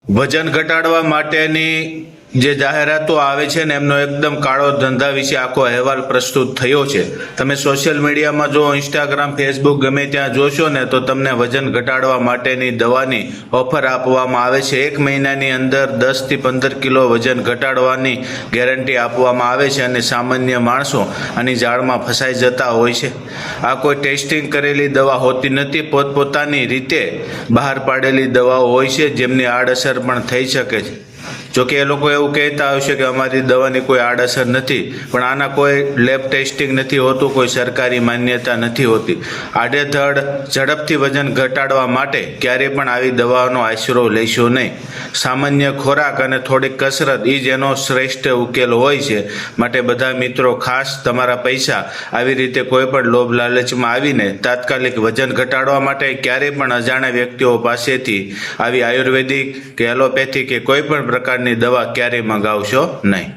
વજન ઘટાડવા માટેની જે જાહેરાતો આવે છે ને એમનો એકદમ કાળો ધંધા વિશે આખો અહેવાલ પ્રસ્તુત થયો છે। તમે સોશિયલ મીડિયામાં જો ઇન્સ્ટાગ્રામ, ફેસબુક ગમે ત્યાં જોશો ને તો તમને વજન ઘટાડવા માટેની દવાની ઓફર આપવામાં આવે છે। 1 મહિનાની અંદર 10 થી 15 કિલો વજન ઘટાડવાની ગેરંટી આપવામાં આવે છે અને સામાન્ય માણસો આની જાળમાં ફસાઈ જતા હોય છે। આ કોઈ ટેસ્ટિંગ કરેલી દવા હોતી નથી, પોતપોતાની રીતે બહાર પાડેલી દવાઓ હોય છે જેમની આડઅસર પણ થઈ શકે છે। જોકે એ લોકો એવું કહેતા હશે કે અમારી દવાની કોઈ આડઅસર નથી, પણ આના કોઈ લેબ ટેસ્ટિંગ નથી હોતું, કોઈ સરકારી માન્યતા નથી હોતી। આડેધડ ઝડપથી વજન ઘટાડવા માટે ક્યારેય પણ આવી દવાનો આશરો લેશો નહીં। સામાન્ય ખોરાક અને થોડીક કસરત એ જ એનો શ્રેષ્ઠ ઉકેલ હોય છે। માટે બધા મિત્રો ખાસ તમારા પૈસા આવી રીતે કોઈ પણ લોભ લાલચમાં આવીને તાત્કાલિક વજન ઘટાડવા માટે ક્યારેય પણ અજાણ્યા વ્યક્તિઓ પાસેથી આવી આયુર્વેદિક કે એલોપેથી કે કોઈ પણ પ્રકારની દવા ક્યારેય મંગાવશો નહીં।